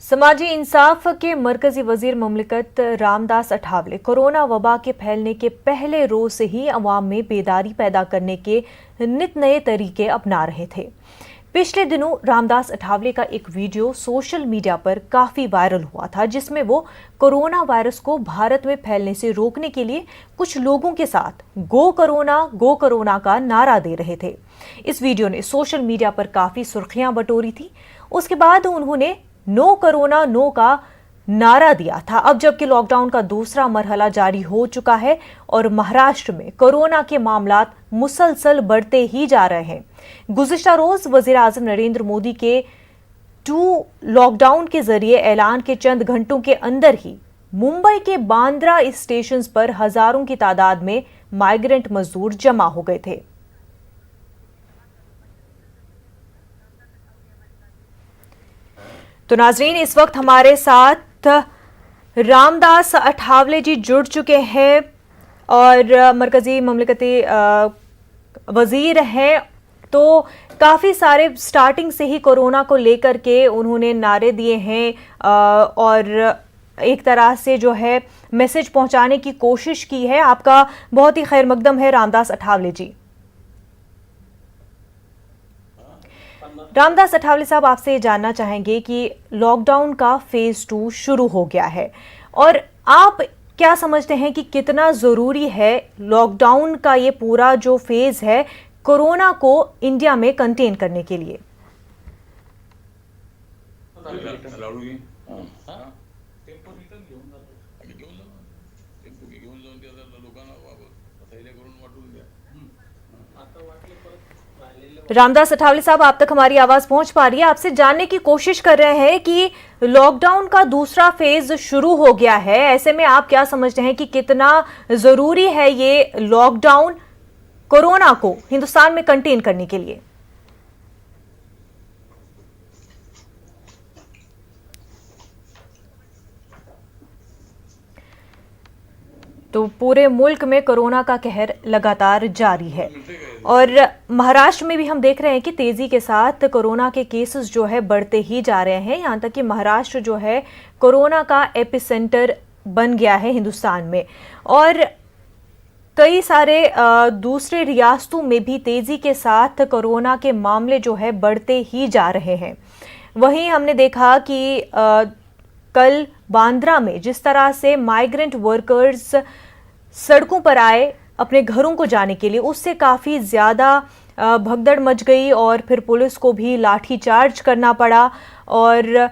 समाजी इंसाफ के मरकजी वजीर मुमलिकत रामदास अठावले कोरोना वबा के फैलने के पहले रोज से ही अवाम में बेदारी पैदा करने के नित नए तरीके अपना रहे थे। पिछले दिनों रामदास अठावले का एक वीडियो सोशल मीडिया पर काफी वायरल हुआ था, जिसमें वो कोरोना वायरस को भारत में फैलने से रोकने के लिए कुछ लोगों के साथ गो कोरोना का नारा दे रहे थे। इस वीडियो ने सोशल मीडिया पर काफी सुर्खियां बटोरी थी। उसके बाद उन्होंने नो कोरोना नो का नारा दिया था। अब जबकि लॉकडाउन का दूसरा मरहला जारी हो चुका है और महाराष्ट्र में कोरोना के मामलात मुसलसल बढ़ते ही जा रहे हैं। गुज़िश्ता रोज वजीर आजम नरेंद्र मोदी के 2 लॉकडाउन के जरिए ऐलान के चंद घंटों के अंदर ही मुंबई के बांद्रा स्टेशन पर हजारों की तादाद में माइग्रेंट मजदूर जमा हो गए थे। तो नाजरीन, इस वक्त हमारे साथ रामदास अठावले जी जुड़ चुके हैं और मरकजी ममलिकती वजीर हैं। तो काफ़ी सारे स्टार्टिंग से ही कोरोना को लेकर के उन्होंने नारे दिए हैं और एक तरह से जो है मैसेज पहुंचाने की कोशिश की है। आपका बहुत ही खैर मकदम है रामदास अठावले जी। रामदास अठावले साहब, आपसे ये जानना चाहेंगे कि लॉकडाउन का फेज 2 शुरू हो गया है और आप क्या समझते हैं कि कितना जरूरी है लॉकडाउन का ये पूरा जो फेज है कोरोना को इंडिया में कंटेन करने के लिए? रामदास अठावले साहब, आप तक हमारी आवाज पहुंच पा रही है? आपसे जानने की कोशिश कर रहे हैं कि लॉकडाउन का दूसरा फेज शुरू हो गया है, ऐसे में आप क्या समझते हैं कि कितना जरूरी है ये लॉकडाउन कोरोना को हिंदुस्तान में कंटेन करने के लिए? तो पूरे मुल्क में कोरोना का कहर लगातार जारी है और महाराष्ट्र में भी हम देख रहे हैं कि तेजी के साथ कोरोना के केसेस जो है बढ़ते ही जा रहे हैं। यहाँ तक कि महाराष्ट्र जो है कोरोना का एपिसेंटर बन गया है हिंदुस्तान में और कई सारे दूसरे रियासतों में भी तेजी के साथ कोरोना के मामले जो है बढ़ते ही जा रहे हैं। वहीं हमने देखा कि कल बांद्रा में जिस तरह से माइग्रेंट वर्कर्स सड़कों पर आए अपने घरों को जाने के लिए, उससे काफ़ी ज़्यादा भगदड़ मच गई और फिर पुलिस को भी लाठी चार्ज करना पड़ा और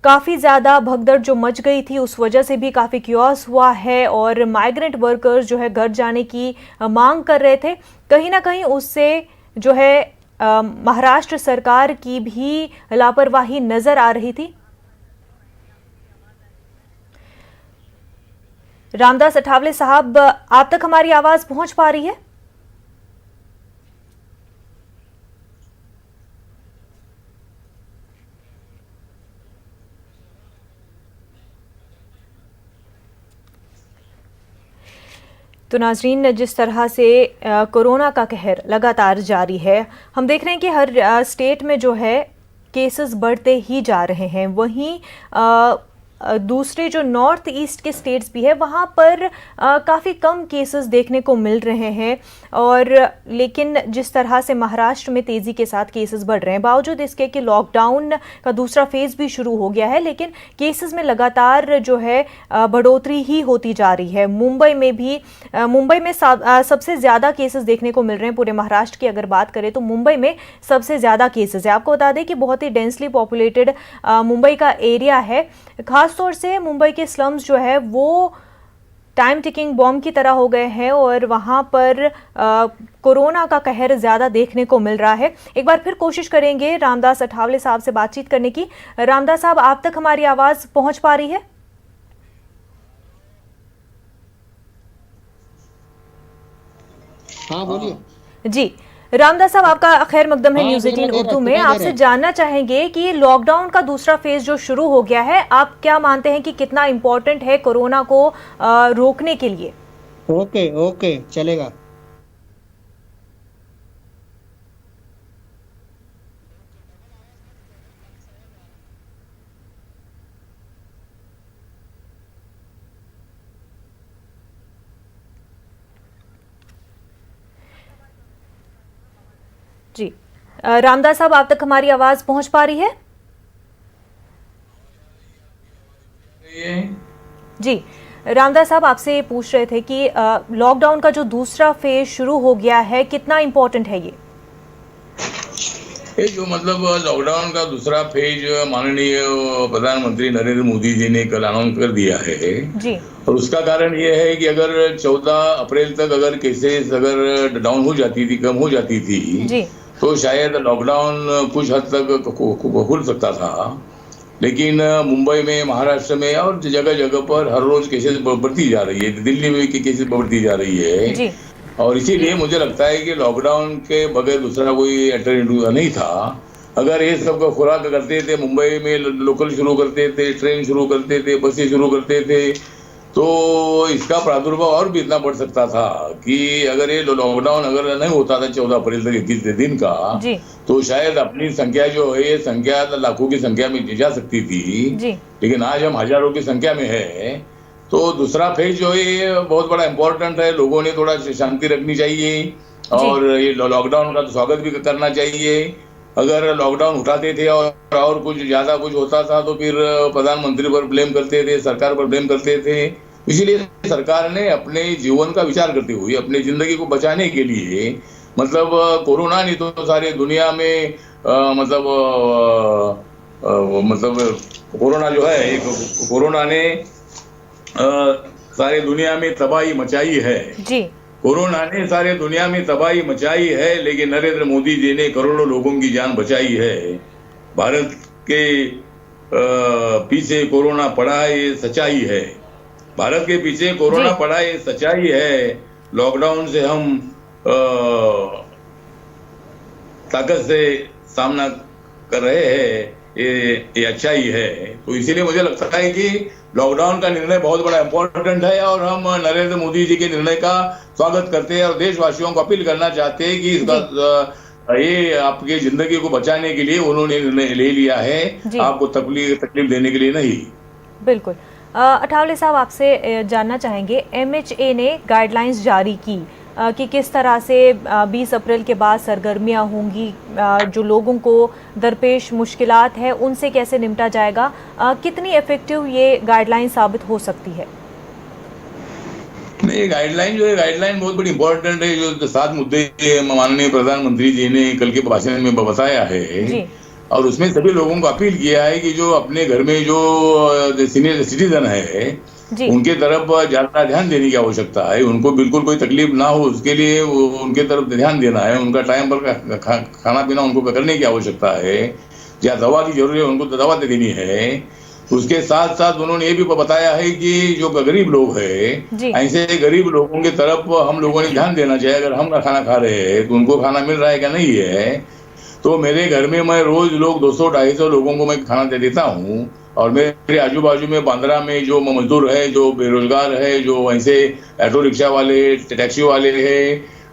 काफ़ी ज़्यादा भगदड़ जो मच गई थी उस वजह से भी काफ़ी क्योस हुआ है और माइग्रेंट वर्कर्स जो है घर जाने की मांग कर रहे थे। कहीं ना कहीं उससे जो है महाराष्ट्र सरकार की भी लापरवाही नज़र आ रही थी। रामदास अठावले साहब, आप तक हमारी आवाज पहुंच पा रही है? तो नाजरीन, जिस तरह से कोरोना का कहर लगातार जारी है, हम देख रहे हैं कि हर स्टेट में जो है केसेस बढ़ते ही जा रहे हैं। वहीं दूसरे जो नॉर्थ ईस्ट के स्टेट्स भी है वहाँ पर काफ़ी कम केसेस देखने को मिल रहे हैं और लेकिन जिस तरह से महाराष्ट्र में तेज़ी के साथ केसेस बढ़ रहे हैं, बावजूद इसके कि लॉकडाउन का दूसरा फेज़ भी शुरू हो गया है, लेकिन केसेस में लगातार जो है बढ़ोतरी ही होती जा रही है। मुंबई में सबसे ज़्यादा केसेस देखने को मिल रहे हैं। पूरे महाराष्ट्र की अगर बात करें तो मुंबई में सबसे ज़्यादा केसेस है। आपको बता दें कि बहुत ही डेंसली पॉपुलेटेड मुंबई का एरिया है। खासतौर से मुंबई के स्लम्स जो है वो टाइम टिकिंग बॉम्ब की तरह हो गए हैं और वहां पर कोरोना का कहर ज्यादा देखने को मिल रहा है। एक बार फिर कोशिश करेंगे रामदास अठावले साहब से बातचीत करने की। रामदास साहब, आप तक हमारी आवाज पहुंच पा रही है? हाँ, बोलिए जी रामदास साहब, आपका खैर मकदम है न्यूज़ 18 उर्दू में। आपसे जानना चाहेंगे कि लॉकडाउन का दूसरा फेज जो शुरू हो गया है, आप क्या मानते हैं कि कितना इम्पोर्टेंट है कोरोना को रोकने के लिए? ओके ओके, चलेगा। जी। रामदास साहब, आप तक हमारी आवाज पहुंच पा रही है? जी, रामदास साहब आपसे ये पूछ रहे थे कि लॉकडाउन का जो दूसरा फेज शुरू हो गया है, कितना इम्पोर्टेंट है ये जो मतलब लॉकडाउन का दूसरा फेज माननीय प्रधानमंत्री नरेंद्र मोदी जी ने कल अनाउंस कर दिया है जी। और उसका कारण ये है कि अगर 14 अप्रैल तक अगर केसेस अगर डाउन हो जाती थी, कम हो जाती थी जी। तो शायद लॉकडाउन कुछ हद तक खुल सकता था। लेकिन मुंबई में, महाराष्ट्र में और जगह जगह पर हर रोज केसेस बढ़ती जा रही है, दिल्ली में भी केसेस बढ़ती जा रही है जी। और इसीलिए मुझे लगता है कि लॉकडाउन के बगैर दूसरा कोई अल्टरनेटिव नहीं था। अगर ये सब का खुराक करते थे, मुंबई में लोकल शुरू करते थे, ट्रेन शुरू करते थे, बसें शुरू करते थे, तो इसका प्रादुर्भाव और भी इतना बढ़ सकता था कि अगर ये लॉकडाउन अगर नहीं होता था 14 अप्रैल तक 21 दिन का जी। तो शायद अपनी संख्या जो है, ये संख्या लाखों की संख्या में जा सकती थी जी। लेकिन आज हम हजारों की संख्या में है। तो दूसरा फेज जो है ये बहुत बड़ा इंपॉर्टेंट है। लोगों ने थोड़ा शांति रखनी चाहिए और ये लॉकडाउन का तो स्वागत भी करना चाहिए। अगर लॉकडाउन उठाते थे और कुछ ज्यादा कुछ होता था तो फिर प्रधानमंत्री पर ब्लेम करते थे, सरकार पर ब्लेम करते थे। इसीलिए सरकार ने अपने जीवन का विचार करते हुए अपनी जिंदगी को बचाने के लिए मतलब कोरोना ने तो सारी दुनिया में मतलब कोरोना जो है, कोरोना ने सारी दुनिया में तबाही मचाई है जी। कोरोना ने सारे दुनिया में तबाही मचाई है, लेकिन नरेंद्र मोदी जी ने करोड़ों लोगों की जान बचाई है। भारत के पीछे कोरोना पड़ा है, ये सच्चाई है। भारत के पीछे कोरोना पड़ा है, ये सच्चाई है। लॉकडाउन से हम ताकत से सामना कर रहे हैं, ये अच्छाई है। तो इसीलिए मुझे लगता है कि लॉकडाउन का निर्णय बहुत बड़ा इंपॉर्टेंट है और हम नरेंद्र मोदी जी के निर्णय का स्वागत करते हैं और देशवासियों को अपील करना चाहते हैं कि इसका ये आपकी जिंदगी को बचाने के लिए उन्होंने निर्णय ले लिया है, आपको तकलीफ देने के लिए नहीं। बिल्कुल। अठावले साहब, आपसे जानना चाहेंगे, MHA ने गाइडलाइंस जारी की कि किस तरह से 20 अप्रैल के बाद सरगर्मियां होंगी, जो लोगों को दरपेश मुश्किलात है उनसे कैसे निपटा जाएगा, कितनी इफेक्टिव ये गाइडलाइन साबित हो सकती है? नहीं, गाइडलाइन जो है, गाइडलाइन बहुत बड़ी इंपॉर्टेंट है। जो 7 मुद्दे माननीय प्रधानमंत्री जी ने कल के भाषण में बताया है जी। और उसमें सभी लोगों को अपील किया है कि जो अपने घर में जो सीनियर सिटीजन है उनके तरफ ज्यादा ध्यान देने की आवश्यकता है। उनको बिल्कुल कोई तकलीफ ना हो उसके लिए उनके तरफ ध्यान देना है। उनका टाइम पर खाना पीना उनको करने की आवश्यकता है। जहाँ दवा की जरूरत है उनको दवा देनी है। उसके साथ साथ उन्होंने ये भी बताया है कि जो गरीब लोग है, ऐसे गरीब लोगों की तरफ हम लोगों ने ध्यान देना चाहिए। अगर हम खाना खा रहे हैं तो उनको खाना मिल रहा है क्या नहीं है। तो मेरे घर में मैं रोज लोग 200-250 लोगों को मैं खाना दे देता हूँ और मेरे आजू बाजू में बांद्रा में जो मजदूर है, जो बेरोजगार है, जो ऐसे ऑटो रिक्शा वाले, टैक्सी वाले है,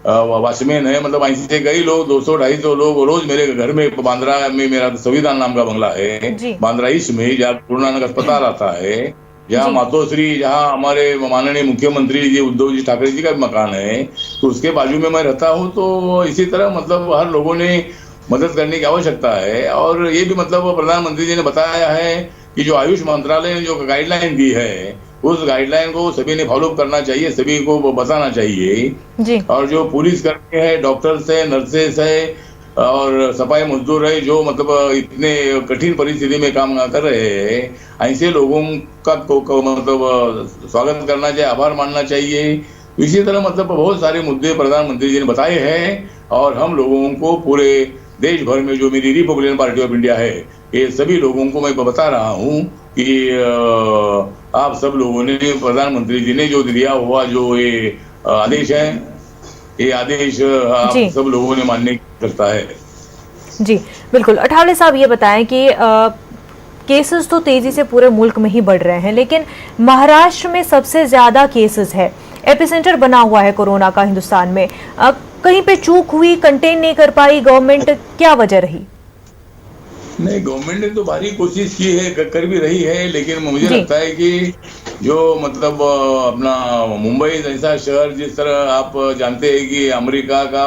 वॉचमैन है, मतलब ऐसे कई लोग 200-250 लोग रोज मेरे घर में, बांद्रा में मेरा संविधान नाम का बंगला है, बांद्रा ईस्ट में जहाँ गुरु नानक अस्पताल आता है, जहाँ मातोश्री, जहाँ हमारे माननीय मुख्यमंत्री जी उद्धव जी ठाकरे जी का भी मकान है, तो उसके बाजू में मैं रहता हूँ। तो इसी तरह मतलब हर लोगों ने मदद करने की आवश्यकता है। और ये भी मतलब प्रधानमंत्री जी ने बताया है कि जो आयुष मंत्रालय ने जो गाइडलाइन दी है उस गाइडलाइन को सभी ने फॉलो करना चाहिए, सभी को बताना चाहिए जी। और जो पुलिस कर्मी है, डॉक्टर्स है, नर्सेस है और सफाई मजदूर है, जो मतलब इतने कठिन परिस्थिति में काम कर रहे हैं, ऐसे लोगों का मतलब स्वागत करना चाहिए, आभार मानना चाहिए। इसी तरह मतलब बहुत सारे मुद्दे प्रधानमंत्री जी ने बताए हैं और हम लोगों को पूरे देश भर में जो मेरी रिपब्लिकन पार्टी ऑफ इंडिया है, ये सभी लोगों को मैं बता रहा हूँ कि आप सब लोगों ने, प्रधानमंत्री जी ने जो दिया हुआ जो ये आदेश है, ये आदेश आप सब लोगों ने मानने की आवश्यकता है। जी बिल्कुल। अठावले साहब, ये बताएं कि केसेस तो तेजी से पूरे मुल्क में ही बढ़ रहे हैं, लेकिन महाराष्ट्र में सबसे ज्यादा केसेस है, एपिसेंटर बना हुआ है कोरोना का हिंदुस्तान में। कहीं पे चूक हुई, कंटेन नहीं कर पाई गवर्नमेंट, क्या वजह रही? नहीं, गवर्नमेंट ने तो भारी कोशिश की है, कर भी रही है, लेकिन मुझे लगता है कि जो मतलब अपना मुंबई जैसा शहर, जिस तरह आप जानते हैं कि अमेरिका का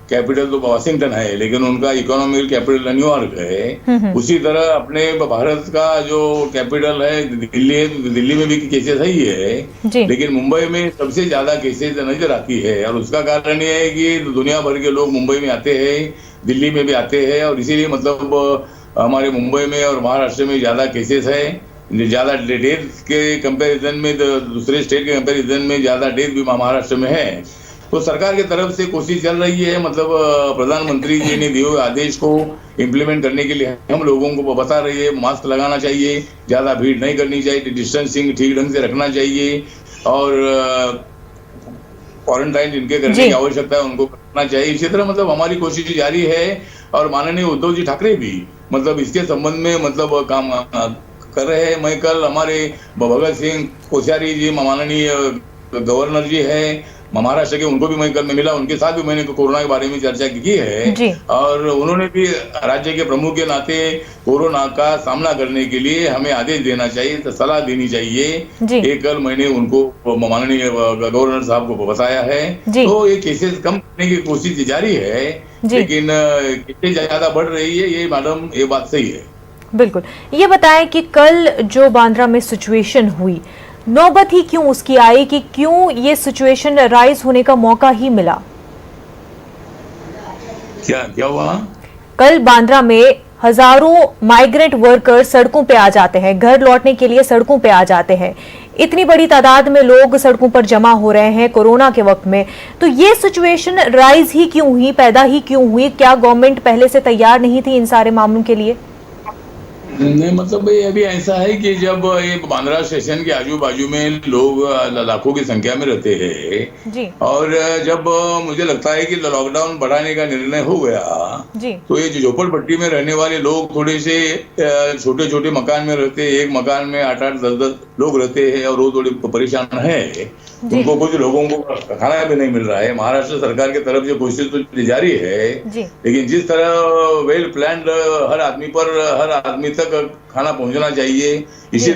कैपिटल तो वाशिंगटन है, लेकिन उनका इकोनॉमिकल कैपिटल न्यूयॉर्क है। उसी तरह अपने भारत का जो कैपिटल है दिल्ली है, दिल्ली में भी केसेस है ही है, लेकिन मुंबई में सबसे ज्यादा केसेस नजर आती है। और उसका कारण ये है कि दुनिया भर के लोग मुंबई में आते हैं, दिल्ली में भी आते हैं, और इसीलिए मतलब हमारे मुंबई में और महाराष्ट्र में ज्यादा केसेस है। ज्यादा डेथ के कंपैरिजन में दूसरे स्टेट के कंपैरिजन में ज्यादा डेथ भी महाराष्ट्र में है। तो सरकार की तरफ से कोशिश चल रही है, मतलब प्रधानमंत्री जी ने दिए हुए आदेश को इम्प्लीमेंट करने के लिए हम लोगों को बता रही है, मास्क लगाना चाहिए, ज्यादा भीड़ नहीं करनी चाहिए, डिस्टेंसिंग ठीक ढंग से रखना चाहिए, और क्वारंटाइन जिनके करने की आवश्यकता है उनको करना चाहिए। इसी तरह मतलब हमारी कोशिश जारी है, और माननीय उद्धव जी ठाकरे भी मतलब इसके संबंध में मतलब काम कर रहे हैं। मैं कल हमारे भगत सिंह कोश्यारी जी माननीय गवर्नर जी है महाराष्ट्र के, उनको भी मैं कल में मिला, उनके साथ भी मैंने कोरोना के बारे में चर्चा की है, और उन्होंने भी राज्य के प्रमुख के नाते कोरोना का सामना करने के लिए हमें आदेश देना चाहिए, तो सलाह देनी चाहिए। ये कल मैंने उनको माननीय गवर्नर साहब को बताया है। तो ये केसेस कम करने की कोशिश जारी है, लेकिन केसेस ज्यादा बढ़ रही है, ये मैडम ये बात सही है। बिल्कुल। ये बताएं कि कल जो बांद्रा में सिचुएशन हुई, नौबत ही क्यों उसकी आई कि क्यों ये सिचुएशन राइज होने का मौका ही मिला? क्या हुआ? कल बांद्रा में हजारों माइग्रेंट वर्कर सड़कों पे आ जाते हैं, घर लौटने के लिए सड़कों पे आ जाते हैं। इतनी बड़ी तादाद में लोग सड़कों पर जमा हो रहे हैं कोरोना के वक्त में, तो ये सिचुएशन राइज ही क्यों हुई, पैदा ही क्यों हुई? क्या गवर्नमेंट पहले से तैयार नहीं थी इन सारे मामलों के लिए? नहीं, मतलब ये अभी ऐसा है कि जब ये बांद्रा स्टेशन के आजू बाजू में लोग लाखों की संख्या में रहते हैं, और जब मुझे लगता है कि लॉकडाउन बढ़ाने का निर्णय हो गया, तो ये झोपड़पट्टी में रहने वाले लोग थोड़े से छोटे छोटे मकान में रहते हैं, एक मकान में 8-8, 10-10 लोग रहते हैं, और वो थोड़े परेशान है। उनको कुछ लोगों को खाना भी नहीं मिल रहा है। महाराष्ट्र सरकार की तरफ से कोशिश तो जारी है, लेकिन जिस तरह वेल प्लान्ड हर आदमी तक खाना पहुंचना चाहिए, इसी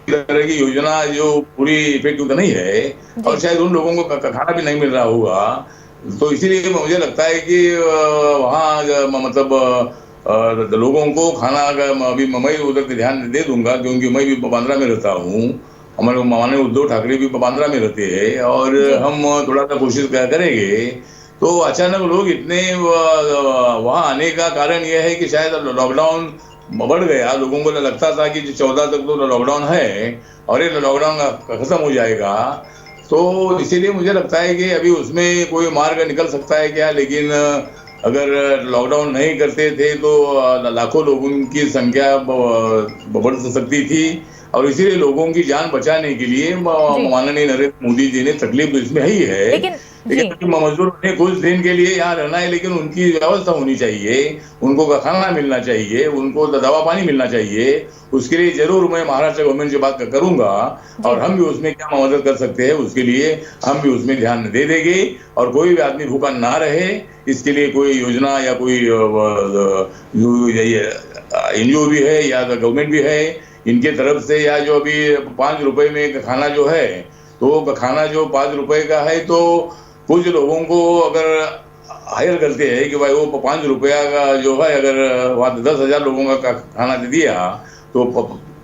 तरह की योजना जो पूरी इफेक्टिव तो नहीं है, और शायद उन लोगों को खाना भी नहीं मिल रहा होगा। तो इसीलिए मुझे लगता है कि वहाँ मतलब लोगों को खाना का अभी मैं उधर ध्यान दे दूंगा, क्योंकि मैं भी बांद्रा में रहता हूँ, हमारे माननीय उद्धव ठाकरे भी बांद्रा में रहते हैं, और हम थोड़ा सा कोशिश करेंगे। तो अचानक लोग इतने वहाँ आने का कारण यह है कि शायद लॉकडाउन बढ़ गया। लोगों को लगता था कि 14 तक तो लॉकडाउन है और ये लॉकडाउन खत्म हो जाएगा, तो इसीलिए मुझे लगता है कि अभी उसमें कोई मार्ग निकल सकता है क्या। लेकिन अगर लॉकडाउन नहीं करते थे तो लाखों लोगों की संख्या बढ़ सकती थी, और इसीलिए लोगों की जान बचाने के लिए माननीय नरेंद्र मोदी जी ने तकलीफ तो इसमें ही है, लेकिन मजदूर ने कुछ दिन के लिए यहाँ रहना है, लेकिन उनकी व्यवस्था होनी चाहिए, उनको खाना मिलना चाहिए, उनको दवा पानी मिलना चाहिए। उसके लिए जरूर मैं महाराष्ट्र गवर्नमेंट से बात करूंगा, और हम भी उसमें क्या मदद कर सकते हैं उसके लिए हम भी उसमें ध्यान दे देंगे, और कोई भी आदमी भूखा ना रहे इसके लिए कोई योजना या कोई एनजीओ भी है या गवर्नमेंट भी है इनके तरफ से, या जो अभी 5 रुपए में खाना जो है, तो खाना जो 5 रुपए का है, तो कुछ लोगों को अगर हायर करते हैं कि भाई वो 5 रुपया का जो है, अगर वहाँ 10,000 लोगों का खाना दे दिया तो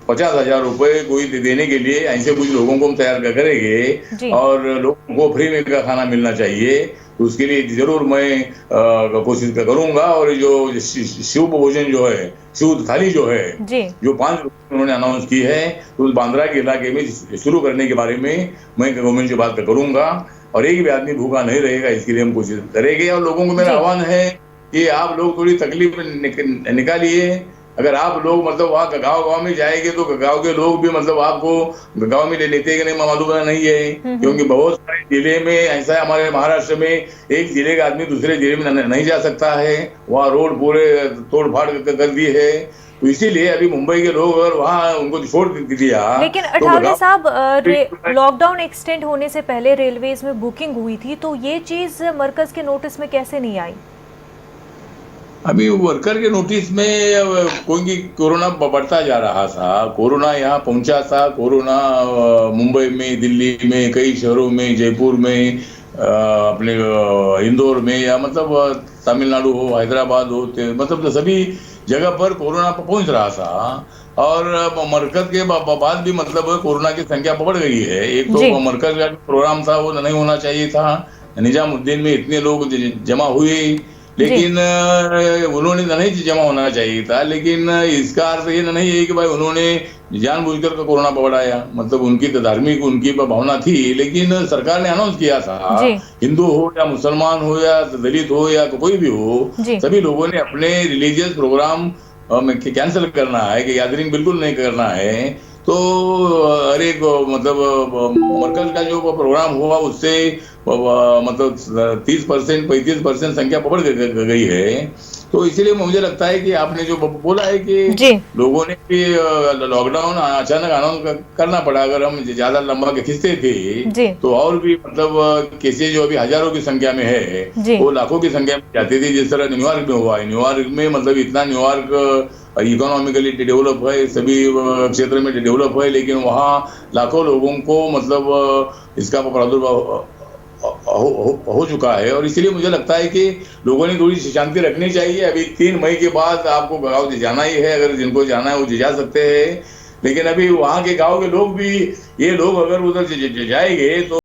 50,000 रुपए कोई देने के लिए ऐसे कुछ लोगों को हम तैयार करेंगे, और लोगों को फ्री में का खाना मिलना चाहिए। तो उसके लिए जरूर मैं कोशिश करूंगा, और जो शिव भोजन जो है, शिव थाली जो है, जो 5 रुपए उन्होंने अनाउंस की है, तो उस बांद्रा के इलाके में शुरू करने के बारे में मैं गवर्नमेंट से बात करूंगा, और एक भी आदमी भूखा नहीं रहेगा इसके लिए हम कोशिश करेंगे। और लोगों को मेरा आह्वान है कि आप लोग थोड़ी तकलीफ निकालिए। अगर आप लोग मतलब वहाँ गाँव में जाएंगे तो गाँव के लोग भी मतलब आपको गाँव में ले लेते हैं कि नहीं मालूम नहीं है, क्योंकि बहुत सारे जिले में ऐसा है, हमारे महाराष्ट्र में एक जिले का आदमी दूसरे जिले में नहीं जा सकता है, वहाँ रोड पूरे तोड़ फाड़ कर दिए है। तो इसीलिए अभी मुंबई के लोग और वहाँ उनको छोड़ दिया। लेकिन अठावले साहब, लॉकडाउन एक्सटेंड होने से पहले रेलवेज में बुकिंग हुई थी, तो ये चीज मरकज के नोटिस में कैसे नहीं आई? अभी वर्कर के नोटिस में क्योंकि कोरोना बढ़ता जा रहा था, कोरोना यहाँ पहुंचा था, कोरोना मुंबई में, दिल्ली में, कई शहरों में, जयपुर में, अपने इंदौर में, या मतलब तमिलनाडु हो, हैदराबाद हो, मतलब सभी जगह पर कोरोना पहुंच रहा था। और मरकज के बाद भी मतलब कोरोना की संख्या बढ़ गई है। एक तो मरकज का प्रोग्राम था वो नहीं होना चाहिए था, निजामुद्दीन में इतने लोग जमा हुए, लेकिन उन्होंने नहीं जमा होना चाहिए था। लेकिन इसका अर्थ ये नहीं है कि भाई उन्होंने जानबूझकर का कोरोना बढ़ाया, मतलब उनकी तो धार्मिक उनकी भावना थी, लेकिन सरकार ने अनाउंस किया था, हिंदू हो या मुसलमान हो या दलित हो या कोई भी हो, सभी लोगों ने अपने रिलीजियस प्रोग्राम कैंसिल करना है, कि गैदरिंग बिल्कुल नहीं करना है। तो हर एक मतलब मरकज का जो प्रोग्राम हुआ उससे मतलब 30% 35% संख्या बढ़ गई है। तो इसीलिए मुझे लगता है कि आपने जो बोला है कि लोगों ने भी लॉकडाउन अचानक अनाउंस करना पड़ा। अगर हम ज्यादा लंबा खींचते थे तो और भी मतलब केसेज जो अभी हजारों की संख्या में है वो लाखों की संख्या में जाती थी, जिस तरह न्यूयॉर्क में हुआ है। न्यूयॉर्क में मतलब इतना न्यूयॉर्क इकोनॉमिकली डेवलप है, सभी क्षेत्र में डेवलप है, लेकिन वहाँ लाखों लोगों को मतलब इसका प्रादुर्भाव हो चुका है। और इसीलिए मुझे लगता है कि लोगों ने थोड़ी शांति रखनी चाहिए। अभी 3 मई के बाद आपको गाँव जाना ही है, अगर जिनको जाना है वो जा सकते हैं, लेकिन अभी वहाँ के गाँव के लोग भी, ये लोग अगर उधर जाएंगे तो